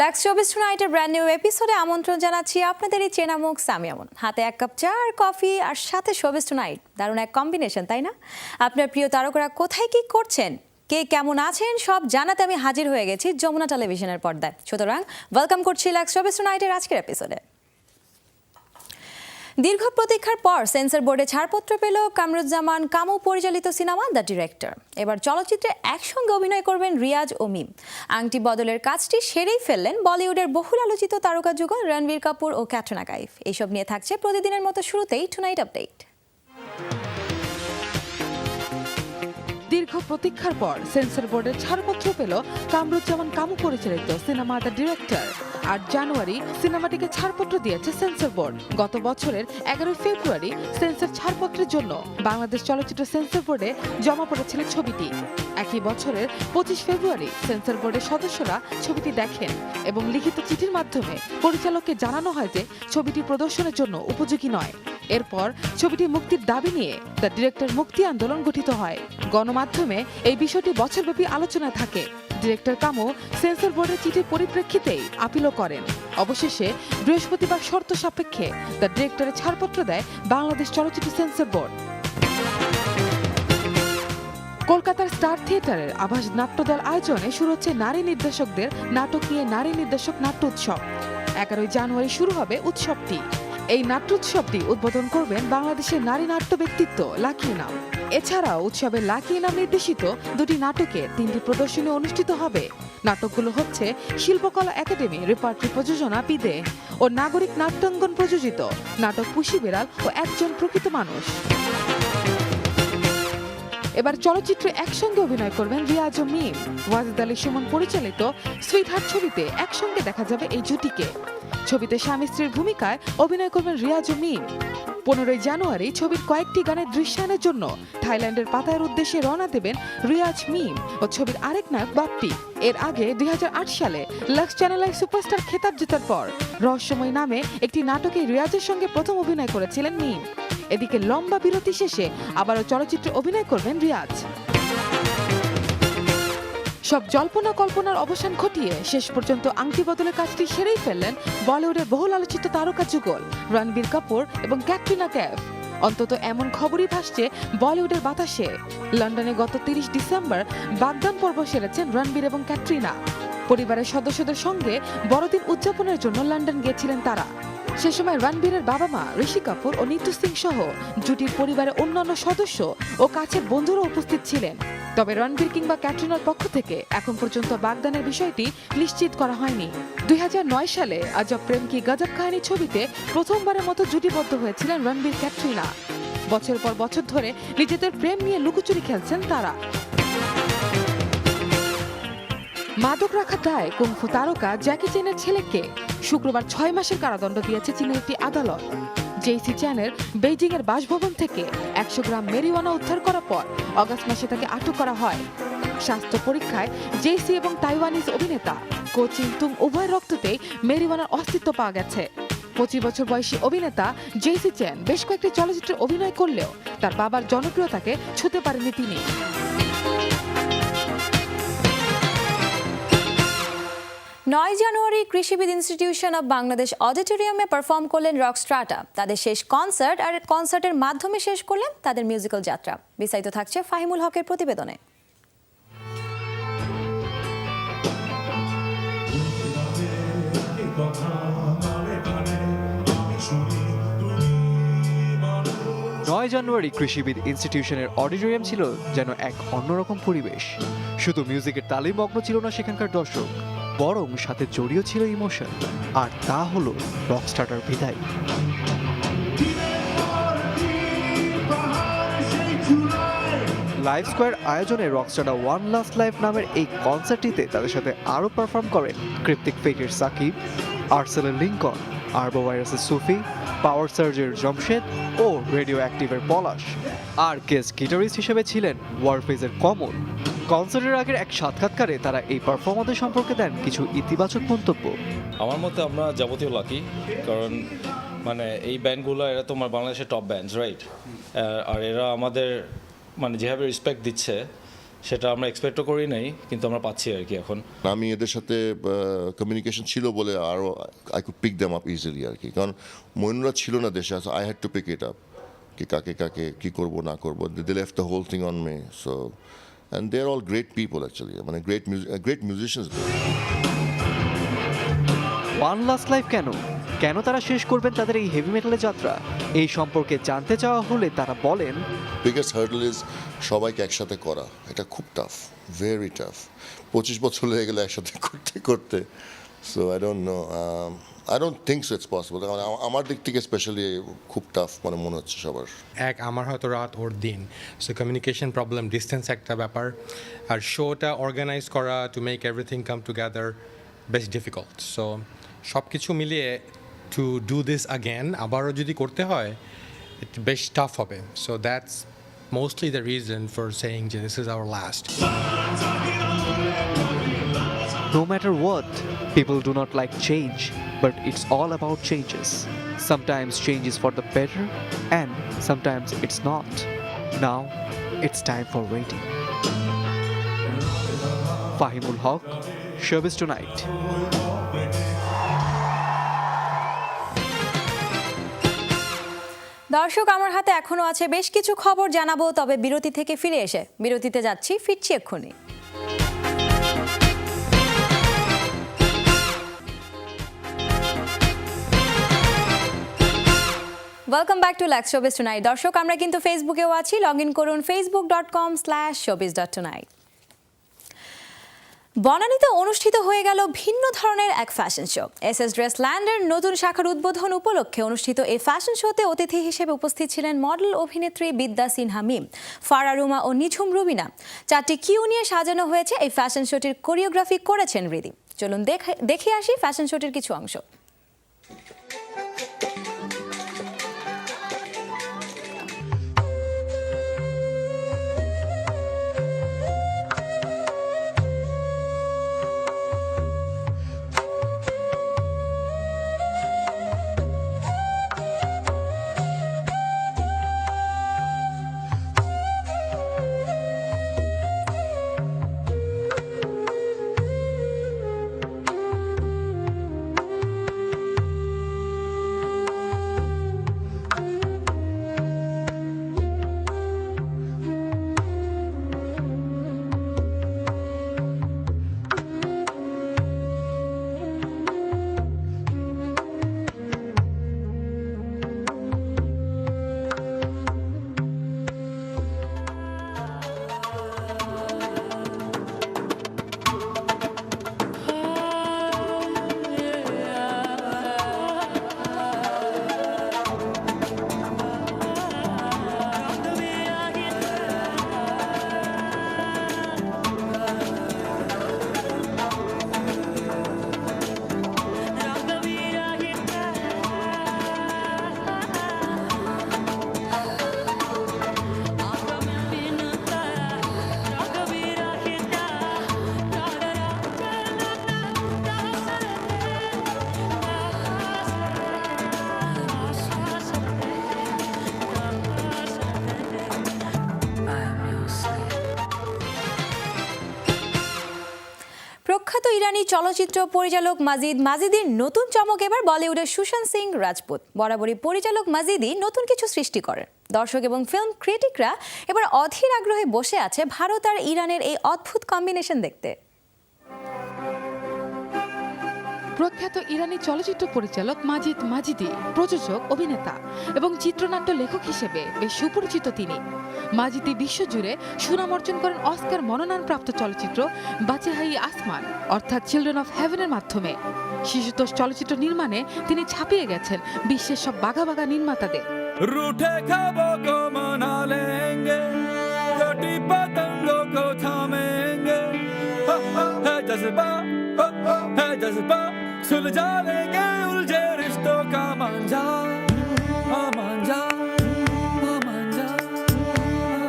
Lux showbiz টুনাইটের brand new এপিসোডে আমন্ত্রণ জানাচ্ছি আপনাদের এই চেনা মুখ সামি আমন। হাতে এক কাপ চা আর কফি আর সাথে শোবিজ টুনাইট, দারুণ এক কম্বিনেশন, তাই না? আপনার প্রিয় তারকারা কোথায় কি করছেন, কে কেমন আছেন সব জানাতে আমি হাজির হয়ে গেছি যমুনা টেলিভিশনের পর্দায়। সুতরাং ওয়েলকাম করছি লাক্স শোবিজ টুনাইটের আজকের এপিসোডে। দীর্ঘ প্রতীক্ষার পর সেন্সর বোর্ডে ছাড়পত্র পেল কামরুজ্জামান কামু পরিচালিত সিনেমা দ্য ডিরেক্টর। এবার চলচ্চিত্রে একসঙ্গে অভিনয় করবেন রিয়াজ ও মিম। আংটি বদলের কাজটি সেরেই ফেললেন বলিউডের বহুল আলোচিত তারকা যুগল রণবীর কাপুর ও ক্যাটরিনা কাইফ। এইসব নিয়ে থাকছে প্রতিদিনের মতো শুরুতেই টুনাইট আপডেট। দীর্ঘ প্রতীক্ষার পর সেন্সর বোর্ডের ছাড়পত্র পেল কামরুজ্জামান কামু পরিচালিত সিনেমা দ্য ডিরেক্টর। ৮ জানুয়ারি সিনেমাটিকে ছাড়পত্র দিয়েছে সেন্সর বোর্ড। গত বছরের ১১ ফেব্রুয়ারি সেন্সর ছাড়পত্রের জন্য বাংলাদেশ চলচ্চিত্র সেন্সর বোর্ডে জমা পড়েছিল ছবিটি। একই বছরের ২৫ ফেব্রুয়ারি সেন্সর বোর্ডের সদস্যরা ছবিটি দেখেন এবং লিখিত চিঠির মাধ্যমে পরিচালককে জানানো হয় যে ছবিটি প্রদর্শনের জন্য উপযোগী নয়। এরপর ছবিটি মুক্তির দাবি নিয়ে দ্য ডিরেক্টর মুক্তি আন্দোলন গঠিত হয়। গণমাধ্যমে এই বিষয়টি বছরব্যাপী আলোচনায় থাকে। ডিরেক্টর কামু সেন্সর বোর্ডের চিঠির পরিপ্রেক্ষিতেই আপিলও করেন। অবশেষে বৃহস্পতিবার শর্ত সাপেক্ষে দ্য ডিরেক্টরের ছাড়পত্র দেয় বাংলাদেশ চলচ্চিত্র সেন্সর বোর্ড। কলকাতার স্টার থিয়েটারের আভাস নাট্যদল আয়োজনে শুরু হচ্ছে নারী নির্দেশকদের নাটক নিয়ে নারী নির্দেশক নাট্য উৎসব। ১১ জানুয়ারি শুরু হবে উৎসবটি। এই নাট্যোৎসবটি উদ্বোধন করবেন বাংলাদেশের নারী নাট্য ব্যক্তিত্ব লাকি ইনাম। এছাড়াও উৎসবে লাকি ইনাম নির্দেশিত দুটি নাটকে 3টি প্রদর্শনী অনুষ্ঠিত হবে। নাটকগুলো হচ্ছে শিল্পকলা একাডেমি রেপার্টরি প্রযোজনা পিদে ও নাগরিক নাট্যাঙ্গন প্রযোজিত নাটক পুষি বিড়াল ও একজন প্রকৃত মানুষ। এবার চলচ্চিত্রে একসঙ্গে অভিনয় করবেন রিয়াজ ও মিম। ওয়াজিদ আলী সুমন পরিচালিত সুইটহার্ট ছবিতে একসঙ্গে দেখা যাবে এই জুটিকে। ছবিতে স্বামী স্ত্রীর ভূমিকায় অভিনয় করবেন রিয়াজ ও মিম। ১৫ জানুয়ারি ছবির কয়েকটি গানের দৃশ্যায়নের জন্য থাইল্যান্ডের পাতায়ার উদ্দেশ্যে রওনা দেবেন রিয়াজ মিম ও ছবির আরেক নায়ক বাপ্পি। এর আগে ২০০৮ সালে লাক্স চ্যানেল সুপারস্টার খেতাব জেতার পর রহস্যময় নামে একটি নাটকে রিয়াজের সঙ্গে প্রথম অভিনয় করেছিলেন মিম। এদিকে লম্বা বিরতি শেষে আবারও চলচ্চিত্রে অভিনয় করবেন রিয়াজ। সব জল্পনা কল্পনার অবসান ঘটিয়ে শেষ পর্যন্ত আংটি বদলের কাজটি সেরেই ফেললেন বলিউডের বহুল আলোচিত তারকা যুগল রণবীর কাপুর এবং ক্যাটরিনা কাইফ। অন্তত এমন খবরই ভাসছে বলিউডের বাতাসে। লন্ডনে গত ৩০ ডিসেম্বর বাগদান পর্ব সেরেছেন রণবীর এবং ক্যাটরিনা। পরিবারের সদস্যদের সঙ্গে বড়দিন উদযাপনের জন্য লন্ডন গিয়েছিলেন তারা। সে সময় রণবীরের বাবা মা ঋষি কাপুর ও নিতু সিং সহ জুটির পরিবারের অন্যান্য সদস্য ও কাছের বন্ধুরা উপস্থিত ছিলেন। তবে রণবীর কিংবা ক্যাটরিনার পক্ষ থেকে এখন পর্যন্ত বাগদানের বিষয়টি নিশ্চিত করা হয়নি। ২০০৯ সালে আজব প্রেম কি গজব কাহিনী ছবিতে প্রথমবারের মতো জুটিবদ্ধ হয়েছিলেন রণবীর ক্যাটরিনা। বছর পর বছর ধরে নিজেদের প্রেম নিয়ে লুকোচুরি খেলছেন তারা। মাদক রাখার দায়ে কুংফু তারকা জ্যাকি চ্যানের ছেলেকে শুক্রবার ৬ মাসের কারাদণ্ড দিয়েছে চীনের একটি আদালত। জেইসি চ্যানের বেইজিং এর বাসভবন থেকে ১০০ গ্রাম মেরিওয়ানা উদ্ধার করার পর অগাস্ট মাসে তাকে আটক করা হয়। স্বাস্থ্য পরীক্ষায় জেইসি এবং তাইওয়ানিজ অভিনেতা কো চিন তুং উভয়ের রক্ততেই মেরিওয়ানার অস্তিত্ব পাওয়া গেছে। ২৫ বছর বয়সী অভিনেতা জেইসি চ্যান বেশ কয়েকটি চলচ্চিত্রে অভিনয় করলেও তার বাবার জনপ্রিয়তাকে ছুঁতে পারেননি তিনি। ৯ জানুয়ারি কৃষিবিদ ইনস্টিটিউশন অব বাংলাদেশ অডিটোরিয়ামে পারফর্ম করলেন রকস্টাররা তাদের শেষ কনসার্ট, আর কনসার্টের মাধ্যমে শেষ করলেন তাদের মিউজিক্যাল যাত্রা। বিস্তারিত থাকছে ফাহিমুল হকের প্রতিবেদনে। জানুয়ারি কৃষিবিদ ইনস্টিটিউশনের অডিটোরিয়াম ছিল যেন এক অন্যরকম পরিবেশ। শুধু মিউজিকের তালিম মগ্ন ছিল না সেখানকার দর্শক, বরং সাথে জড়িয়ে ছিল ইমোশন, আর তা হলো রকস্টারটার বিদায়। লাইভ স্কোয়ার আয়োজনে রকস্টাররা ওয়ান লাস্ট লাইফ নামের এই কনসার্টটিতে তাদের সাথে আরও পারফর্ম করেন কৃত্তিক ফেটের সাকিব, আর্সেলের লিঙ্কন, আরবো ভাইরাসের সুফি, পাওয়ার সার্জের জমশেদ ও রেডিও অ্যাক্টিভের পলাশ, আর গেস্ট গিটারিস্ট হিসেবে ছিলেন ওয়ারফেজের কমল। কনসার্টের আগের এক সাক্ষাৎকারে তারা এই পারফরম্যান্সের সম্পর্কে দেন কিছু ইতিবাচক মন্তব্য। আমার মতে আমরা যাবতীয় লাকি, কারণ এই ব্যান্ডগুলো এরা তোমার বাংলাদেশের টপ ব্যান্ডস, রাইট? আর এরা আমাদের যেভাবে রেসপেক্ট দিচ্ছে সেটা আমরা এক্সপেক্টও করি নাই, কিন্তু আমরা পাচ্ছি আর কি এখন। আমি এদের সাথে কমিউনিকেশন ছিল বলে আরও I could pick them up easily আর কি, কারণ মইনুরা ছিল না দেশে, I had to pick it up, কি কাকে কাকে কী করবো না করবো, they left the whole thing on me. So and they are all great people actually, মানে great musicians. One last life কেন তারা শেষ করবেন তাদের এই হেভি মেটালের যাত্রা? এই সম্পর্কে জানতে চাওয়া হলে তারা বলেন, বিগেস্ট হার্ডল ইজ সবাইকে একসাথে করা, এটা খুব টাফ, ভেরি টাফ। 25 বছর হয়ে গেলে একসাথে করতে করতে, so I don't think so it's possible. আমার দিক থেকে স্পেশালি খুব টাফ মানে মনে হচ্ছে সবার। আমার হয়তো রাত ওর দিন, সো কমিউনিকেশন প্রবলেম, ডিস্টেন্স একটা ব্যাপার, আর শোটা অর্গানাইজ করা to make everything come together বেশ ডিফিকাল্ট। সো সব কিছু মিলিয়ে টু ডু দিস আগেন, আবারও যদি করতে হয় বেশ টাফ হবে। So that's mostly the reason for saying যে this is our last. no matter what, people do not like change, but it's all about changes. Sometimes change is for the better, and sometimes it's not. Now, it's time for waiting. Fahimul Haq, Showbiz Tonight. দর্শক, আমার হাতে এখনো আছে বেশ কিছু খবর জানাবো, তবে বিরতি থেকে ফিরে এসে বিরতিতে যাচ্ছি, ফিরছি এক্ষুনি। Welcome back to lakhs showbiz tonight. দর্শক, আমরা কিন্তু ফেসবুকেও আছি, লগ ইন করুন facebook.com/showbiz.tonight। বনানীতে অনুষ্ঠিত হয়ে গেল ভিন্ন ধরনের এক ফ্যাশন শো। এসএস ড্রেস ল্যান্ডের নতুন শাখার উদ্বোধন উপলক্ষে অনুষ্ঠিত এই ফ্যাশন শোতে অতিথি হিসেবে উপস্থিত ছিলেন মডেল অভিনেত্রী বিদ্যা সিনহা মিম, ফারা রুমা ও নিঝুম রুবিনা। 4টি কিউ নিয়ে সাজানো হয়েছে এই ফ্যাশন শোটির কোরিওগ্রাফি করেছেন হৃদি। চলুন দেখে আসি ফ্যাশন শোটির কিছু অংশ। প্রখ্যাত ইরানি চলচ্চিত্র পরিচালক মাজিদির নতুন চমক এবার বলিউডের সুশান্ত সিং রাজপুত। বরাবরই পরিচালক মাজিদি নতুন কিছু সৃষ্টি করেন। দর্শক এবং ফিল্ম ক্রিটিকরা এবার অধীর আগ্রহে বসে আছে ভারত আর ইরানের এই অদ্ভুত কম্বিনেশন দেখতে। প্রখ্যাত ইরানি চলচ্চিত্র পরিচালক মাজিদি প্রযোজক, অভিনেতা এবং চিত্রনাট্য লেখক হিসেবে বেশ সুপরিচিত তিনি। মাজিদি বিশ্বজুড়ে সুনাম অর্জন করেন অস্কার মনোনয়নপ্রাপ্ত চলচ্চিত্র বাচেহাই আসমান অর্থাৎ চিলড্রেন অফ হেভেনের মাধ্যমে। শিশুতোষ চলচ্চিত্র নির্মাণে তিনি ছাপিয়ে গেছেন বিশ্বের সব বাঘা বাঘা নির্মাতাদের। रूठे ख्वाबों को मना लेंगे, कटी पतंगों को थामेंगे, है जज्बा, है जज्बा, सुलझा लेंगे उलझे रिश्तों का मांझा, मांझा, मांझा,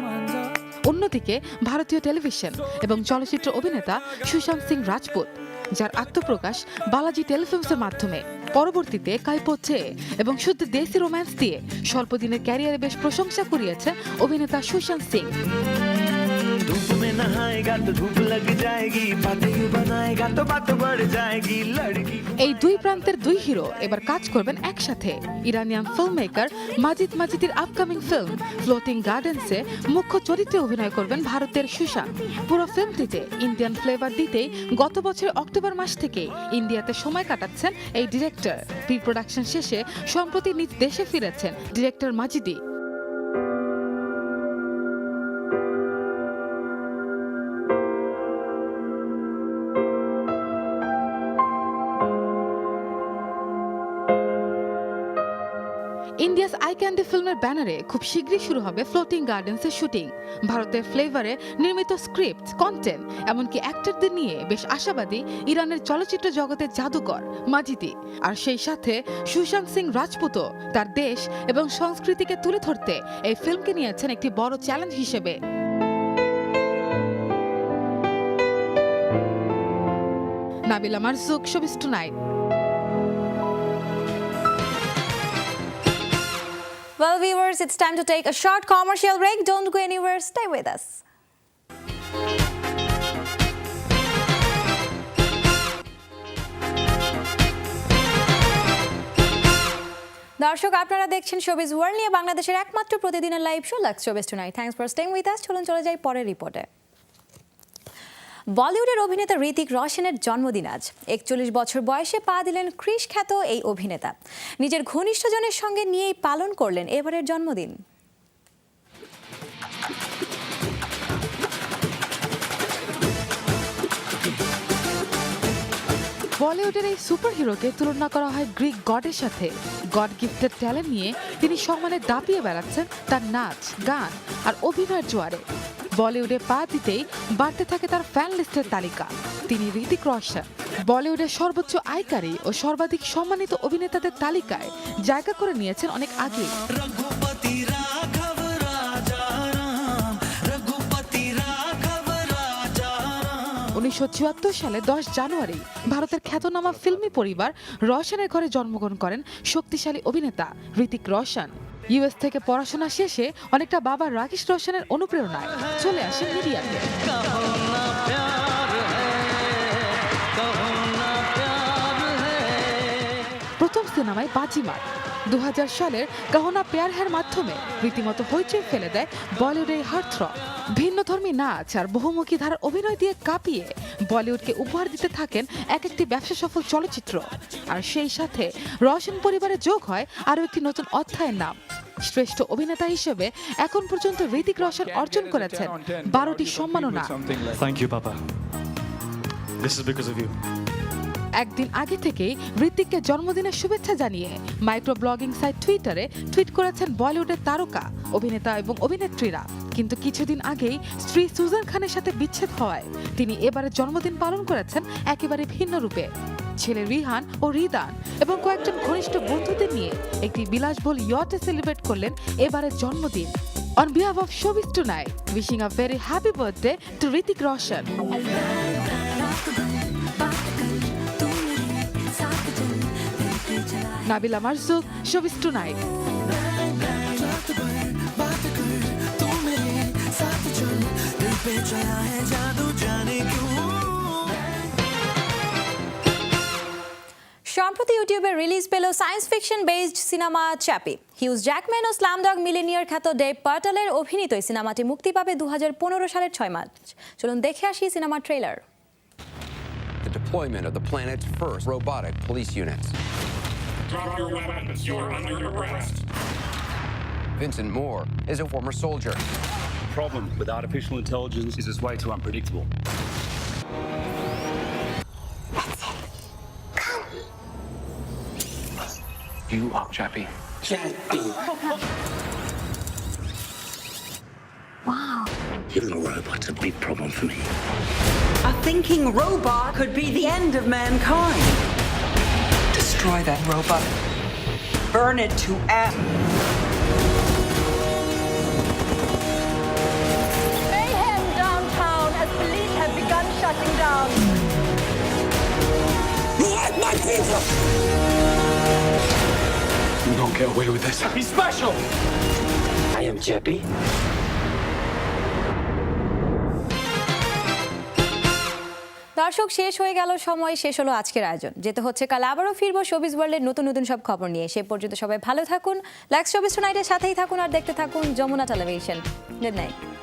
मांझा। অন্যদিকে ভারতীয় টেলিভিশন এবং চলচ্চিত্র অভিনেতা সুশান্ত সিং রাজপুত, যার আত্মপ্রকাশ বালাজি টেলিফিল্মসের মাধ্যমে, পরবর্তীতে কাইপোচে এবং শুদ্ধ দেশি রোম্যান্স দিয়ে স্বল্পদিনের ক্যারিয়ারে বেশ প্রশংসা কুড়িয়েছে অভিনেতা সুশান্ত সিং। धूप में नहाएगा तो धूप लग जाएगी, बातें यूं बनाएगा तो बात बढ़ जाएगी लड़की। এই দুই প্রান্তের দুই হিরো এবার কাজ করবেন একসাথে। ইরানিয়ান ফিল্ম মেকার মাজিদ মাজিদির আপকামিং ফিল্ম ফ্লোটিং গার্ডেন্সে মুখ্য চরিত্রে অভিনয় করবেন ভারতের সুশান্ত। পুরো ফিল্মটিতে ইন্ডিয়ান ফ্লেভার দিতেই গত বছর অক্টোবর মাস থেকে ইন্ডিয়াতে সময় কাটাচ্ছেন এই ডিরেক্টর। প্রি প্রোডাকশন শেষে সম্প্রতি নিজ দেশে ফিরেছেন ডিরেক্টর মাজিদি। ইন্ডিয়াস আই ক্যান্ডি ফিল্মের ব্যানারে খুব শীঘ্রই শুরু হবে ফ্লোটিং গার্ডেন্সের শুটিং। ভারতের ফ্লেভারে নির্মিত স্ক্রিপ্ট, কন্টেন্ট, এমনকি অ্যাক্টরদের নিয়ে বেশ আশাবাদী ইরানের চলচ্চিত্র জগতের জাদুকর মাজিদি। আর সেই সাথে সুশান্ত সিং রাজপুতও তার দেশ এবং সংস্কৃতিকে তুলে ধরতে এই ফিল্মকে নিয়েছেন একটি বড় চ্যালেঞ্জ হিসেবে। Nabila Marzuk, showbiz tonight. Well, viewers, it's time to take a short commercial break. Don't go anywhere. Stay with us. দর্শক, আপনারা দেখছেন শোবিজ ওয়ার্ল্ড নিয়ে বাংলাদেশের একমাত্র প্রতিদিনের live show Lux showbiz tonight. Thanks for staying with us. চলে যাই পরের রিপোর্টে। বলিউডের অভিনেতা হৃতিক রোশনের জন্মদিন আজ। 41 বছর বয়সে পা দিলেন ক্রিশ খ্যাত এই অভিনেতা। নিজের ঘনিষ্ঠজনের সঙ্গে নিয়েই পালন করলেন এবারের জন্মদিন। বলিউডের এই সুপারহিরোকে তুলনা করা হয় গ্রিক গডের সাথে। গড গিফটেড ট্যালেন্ট নিয়ে তিনি সম্মানে দাপিয়ে বেড়াচ্ছেন তার নাচ, গান আর অভিনয়ের জোয়ারে। বলিউডে পা দিতেই বাড়তে থাকে তার ফ্যান লিস্টের তালিকা। তিনি হৃতিক রোশন। বলিউডের সর্বোচ্চ আয়কারী ও সর্বাধিক সম্মানিত অভিনেতাদের তালিকায় জায়গা করে নিয়েছেন অনেক আগে। 1974 সালে 10 জানুয়ারি ভারতের খ্যাতনামা ফিল্মি পরিবার রোশনের ঘরে জন্মগ্রহণ করেন শক্তিশালী অভিনেতা হৃতিক রোশন। ইউএস থেকে পড়াশোনা শেষে অনেকটা বাবা রাকেশ রোশনের অনুপ্রেরণায় চলে আসেন মিডিয়াতে। প্রথম সিনেমায় বাজিমার। 2000 সালের কাহনা প্যার হ্যার মাধ্যমে রীতিমতো হইচই ফেলে দেয় বলিউডের হার্টথ্রব। ভিন্নধর্মী নাচ আর বহুমুখী ধারার অভিনয় দিয়ে কাঁপিয়ে বলিউডকে উপহার দিতে থাকেন এক একটি ব্যবসা সফল চলচ্চিত্র। আর সেই সাথে রোশন পরিবারে যোগ হয় আরও একটি নতুন অধ্যায়ের নাম। শ্রেষ্ঠ অভিনেতা হিসেবে এখন পর্যন্ত হৃতিক রোশন অর্জন করেছেন 12টি সম্মাননা। Thank you, Papa. This is because of you. একদিন আগে থেকেই হৃতিককে জন্মদিনের শুভেচ্ছা জানিয়ে মাইক্রো ব্লগিং সাইট টুইটারে টুইট করেছেন বলিউডের তারকা, অভিনেতা এবং অভিনেত্রীরা। কিন্তু কিছুদিন আগেই স্ত্রী সুজান খানের সাথে বিচ্ছেদ হওয়ায় তিনি এবারে জন্মদিন পালন করেছেন একেবারে ভিন্ন রূপে। ছেলে রিহান ও রিদান এবং কয়েকজন ঘনিষ্ঠ বন্ধুদের নিয়ে একটি বিলাসবহুল ইয়টে সেলিব্রেট করলেন এবারের জন্মদিন। On behalf of Showbiz Tonight, wishing a very happy birthday to Hritik Roshan. Nabila Marzuk, Showbiz Tonight. সম্প্রতি ইউটিউবে রিলিজ পেল science fiction based cinema Chappie. Hugh Jackman ও স্লামডগ মিলেনিয়ার খ্যাত ডেভ পার্টেলের অভিনীত এই সিনেমাটি মুক্তি পাবে 2015 সালের 6 মার্চ। চলুন দেখে আসি সিনেমার trailer. The deployment of the planet's first robotic police units. Drop your weapons. You're under arrest. Vincent Moore is a former soldier. The problem with artificial intelligence is it's way too unpredictable. You are Chappie. Wow. Even a robot's a big problem for me. A thinking robot could be the end of mankind. Destroy that robot. Burn it to atoms. Mayhem downtown as police have begun shutting down. Let my people! You don't get away with this. He's special! I am Chappie. দর্শক, শেষ হয়ে গেল সময়, শেষ হলো আজকের আয়োজন। যেতে হচ্ছে কাল, আবারও ফিরবো শোবিজ ওয়ার্ল্ডের নতুন নতুন সব খবর নিয়ে। সে পর্যন্ত সবাই ভালো থাকুন, লাইক শোবিজ টুনাইটের সাথেই থাকুন আর দেখতে থাকুন যমুনা টেলিভিশন। Good night.